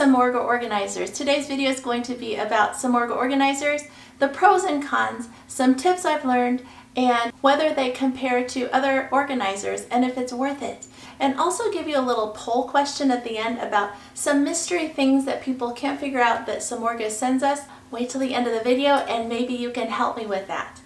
SAMORGA organizers. Today's video is going to be about SAMORGA organizers, the pros and cons, some tips I've learned, and whether they compare to other organizers and if it's worth it. And also give you a little poll question at the end about some mystery things that people can't figure out that SAMORGA sends us. Wait till the end of the video and maybe you can help me with that.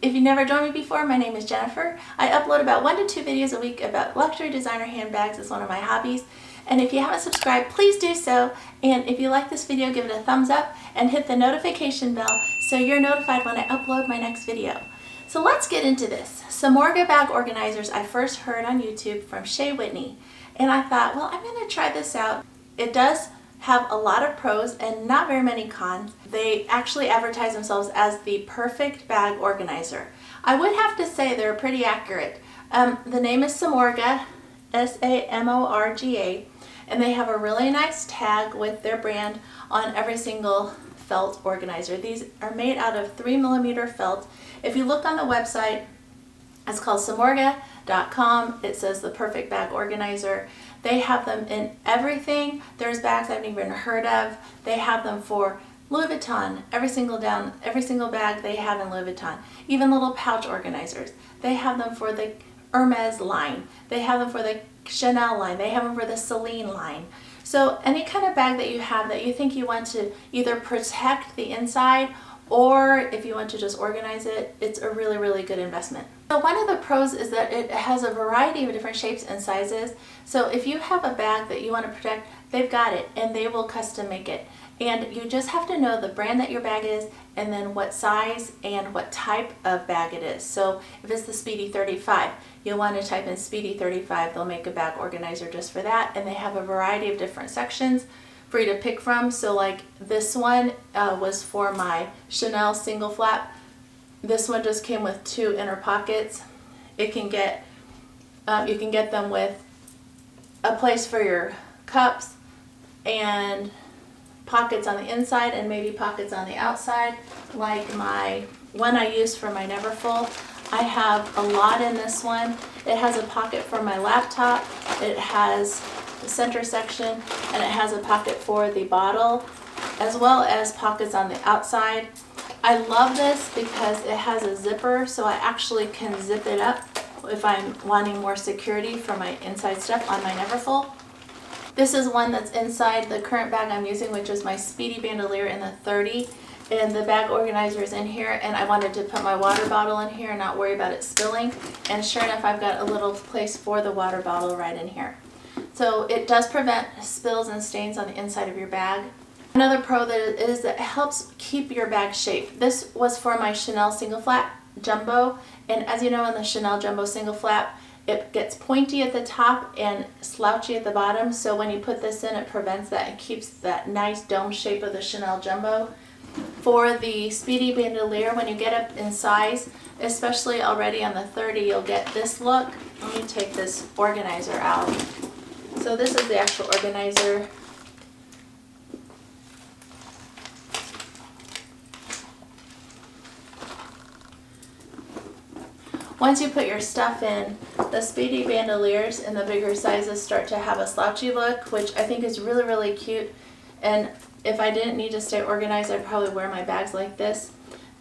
If you've never joined me before, my name is Jennifer. I upload about 1 to 2 videos a week about luxury designer handbags. It's one of my hobbies. And if you haven't subscribed, please do so. And if you like this video, give it a thumbs up and hit the notification bell so you're notified when I upload my next video. So let's get into this. SAMORGA Bag Organizers I first heard on YouTube from Shea Whitney. And I thought, well, I'm going to try this out. It does have a lot of pros and not very many cons. They actually advertise themselves as the perfect bag organizer. I would have to say they're pretty accurate. The name is SAMORGA, S-A-M-O-R-G-A, and they have a really nice tag with their brand on every single felt organizer. These are made out of 3mm felt. If you look on the website, it's called samorga.com. It says the perfect bag organizer. They have them in everything. There's bags I've even heard of. They have them for Louis Vuitton. Every single bag they have in Louis Vuitton. Even little pouch organizers. They have them for the Hermes line. They have them for the Chanel line. They have them for the Celine line. So any kind of bag that you have that you think you want to either protect the inside or if you want to just organize it, it's a really, really good investment. So one of the pros is that it has a variety of different shapes and sizes. So if you have a bag that you want to protect, they've got it and they will custom make it. And you just have to know the brand that your bag is and then what size and what type of bag it is. So if it's the Speedy 35, you'll want to type in Speedy 35. They'll make a bag organizer just for that. And they have a variety of different sections for you to pick from. So like this one was for my Chanel single flap. This one just came with 2 inner pockets. You can get them with a place for your cups and pockets on the inside and maybe pockets on the outside, like my one I used for my Neverfull. I have a lot in this one. It has a pocket for my laptop. It has the center section and it has a pocket for the bottle as well as pockets on the outside. I love this because it has a zipper, so I actually can zip it up if I'm wanting more security for my inside stuff on my Neverfull. This is one that's inside the current bag I'm using, which is my Speedy Bandolier in the 30. And the bag organizer is in here, and I wanted to put my water bottle in here and not worry about it spilling. And sure enough, I've got a little place for the water bottle right in here. So it does prevent spills and stains on the inside of your bag. Another pro that it is that it helps keep your bag shape. This was for my Chanel single flap jumbo, and as you know, in the Chanel jumbo single flap, it gets pointy at the top and slouchy at the bottom. So when you put this in, it prevents that and keeps that nice dome shape of the Chanel jumbo. For the Speedy Bandolier, when you get up in size, especially already on the 30, you'll get this look. Let me take this organizer out. So this is the actual organizer. Once you put your stuff in, the Speedy Bandoliers in the bigger sizes start to have a slouchy look, which I think is really, really cute. And if I didn't need to stay organized, I'd probably wear my bags like this.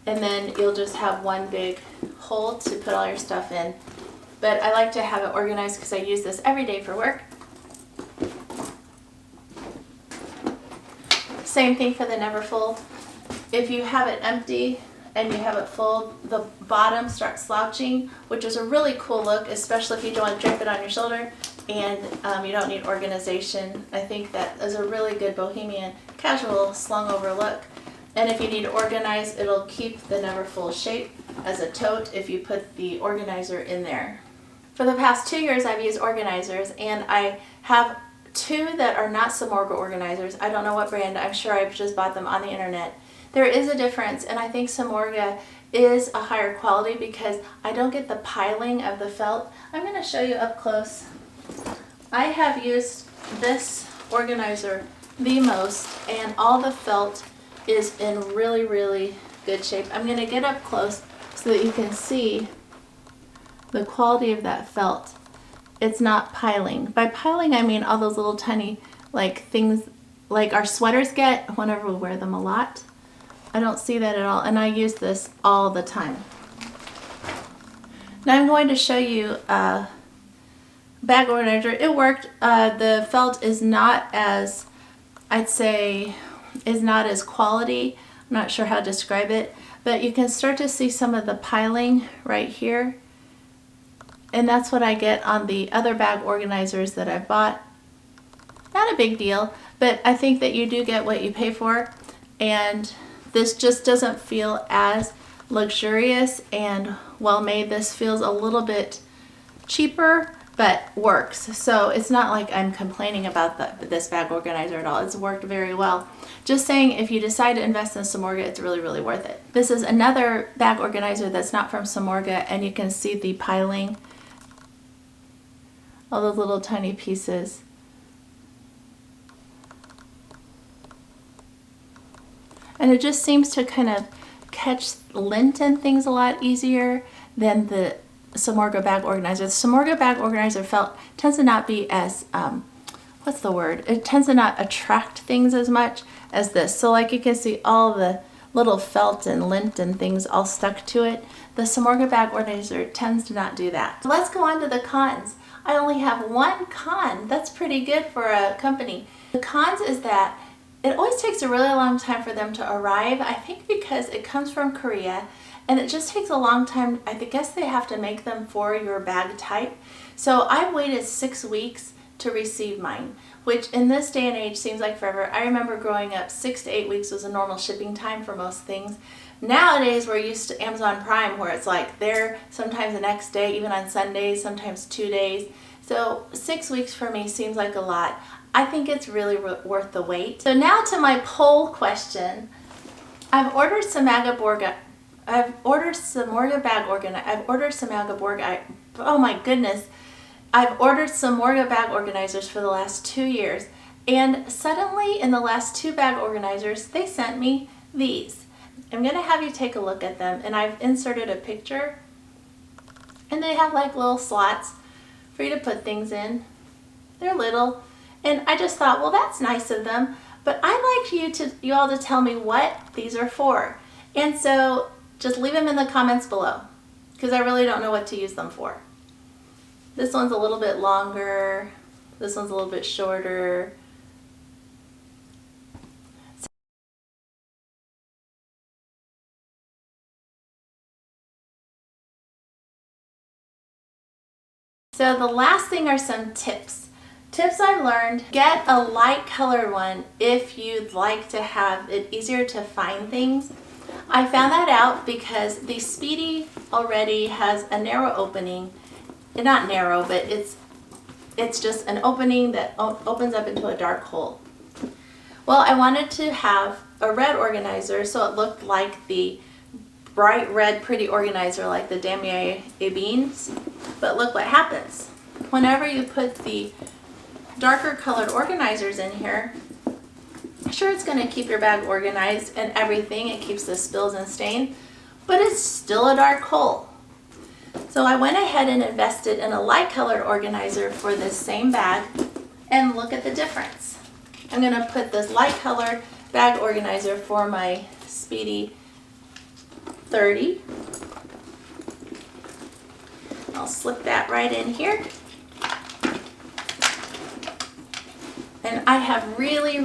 And then you'll just have one big hole to put all your stuff in. But I like to have it organized because I use this every day for work. Same thing for the Neverfull. If you have it empty and you have it full, the bottom starts slouching, which is a really cool look, especially if you don't want to drape it on your shoulder and you don't need organization. I think that is a really good bohemian casual slung over look. And if you need to organize, it'll keep the Neverfull shape as a tote if you put the organizer in there. For the past 2 years I've used organizers, and I have 2 that are not SAMORGA organizers. I don't know what brand, I'm sure I've just bought them on the internet. There is a difference, and I think SAMORGA is a higher quality because I don't get the piling of the felt. I'm going to show you up close. I have used this organizer the most, and all the felt is in really, really good shape. I'm going to get up close so that you can see the quality of that felt. It's not piling. By piling, I mean all those little tiny like things like our sweaters get whenever we wear them a lot. I don't see that at all, and I use this all the time. Now I'm going to show you a bag organizer. It worked. The felt is not as, I'd say, is not as quality. I'm not sure how to describe it, but you can start to see some of the piling right here. And that's what I get on the other bag organizers that I've bought. Not a big deal, but I think that you do get what you pay for. And this just doesn't feel as luxurious and well made. This feels a little bit cheaper, but works. So it's not like I'm complaining about this bag organizer at all. It's worked very well. Just saying, if you decide to invest in SAMORGA, it's really, really worth it. This is another bag organizer that's not from SAMORGA, and you can see the piling, all those little tiny pieces. And it just seems to kind of catch lint and things a lot easier than the SAMORGA bag organizer. The SAMORGA bag organizer felt tends to not be as, what's the word? It tends to not attract things as much as this. So like you can see all the little felt and lint and things all stuck to it. The SAMORGA bag organizer tends to not do that. Let's go on to the cons. I only have one con. That's pretty good for a company. The cons is that it always takes a really long time for them to arrive. I think because it comes from Korea and it just takes a long time. I guess they have to make them for your bag type. So I waited 6 weeks to receive mine, which in this day and age seems like forever. I remember growing up 6 to 8 weeks was a normal shipping time for most things. Nowadays we're used to Amazon Prime where it's like there sometimes the next day, even on Sundays, sometimes 2 days. So 6 weeks for me seems like a lot. I think it's really worth the wait. So now to my poll question. I've ordered SAMORGA bag organizer. Oh my goodness. I've ordered SAMORGA bag organizers for the last 2 years, and suddenly in the last 2 bag organizers they sent me these. I'm gonna have you take a look at them, and I've inserted a picture, and they have like little slots for you to put things in. They're little, and I just thought, well, that's nice of them, but I'd like you all to tell me what these are for. And so just leave them in the comments below, because I really don't know what to use them for. This one's a little bit longer, this one's a little bit shorter. So the last thing are some tips. Tips I've learned: get a light colored one if you'd like to have it easier to find things. I found that out because the Speedy already has a narrow opening. Not narrow, but it's just an opening that opens up into a dark hole. Well, I wanted to have a red organizer so it looked like the bright red pretty organizer like the Damier Ebene, but look what happens. Whenever you put the darker colored organizers in here, sure, it's going to keep your bag organized and everything. It keeps the spills and stain, but it's still a dark hole. So I went ahead and invested in a light colored organizer for this same bag, and look at the difference. I'm going to put this light colored bag organizer for my Speedy 30. I'll slip that right in here. And I have really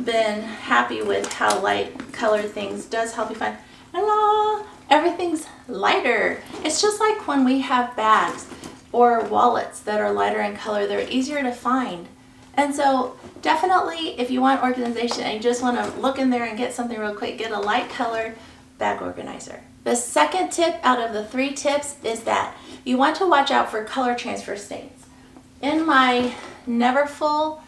been happy with how light colored things does help you find. Hello! Everything's lighter. It's just like when we have bags or wallets that are lighter in color, they're easier to find. And so definitely, if you want organization and you just want to look in there and get something real quick, get a light colored bag organizer. The second tip out of the 3 tips is that you want to watch out for color transfer stains. In my Neverfull,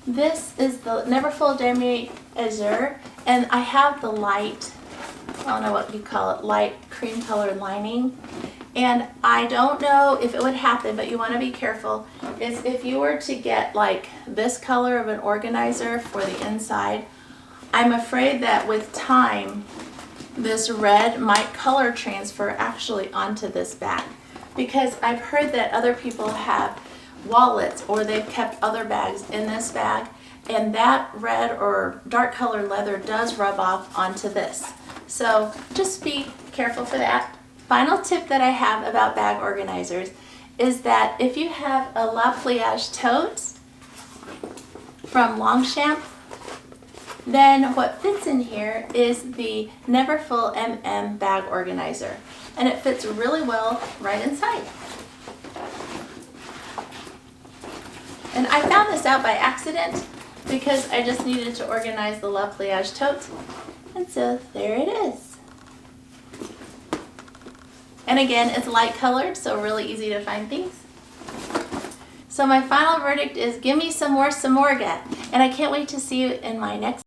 this is the Neverfull Damier Azure, and I have the light, I don't know what you call it, light cream colored lining. And I don't know if it would happen, but you want to be careful, is if you were to get like this color of an organizer for the inside, I'm afraid that with time, this red might color transfer actually onto this bag. because I've heard that other people have wallets or they've kept other bags in this bag, and that red or dark colored leather does rub off onto this. So just be careful for that. Final tip that I have about bag organizers is that if you have a La Pliage tote from Longchamp, then what fits in here is the Neverfull MM bag organizer, and it fits really well right inside. And I found this out by accident because I just needed to organize the La Pliage tote, and so there it is. And again, it's light colored, so really easy to find things. So my final verdict is give me some more SAMORGA, and I can't wait to see you in my next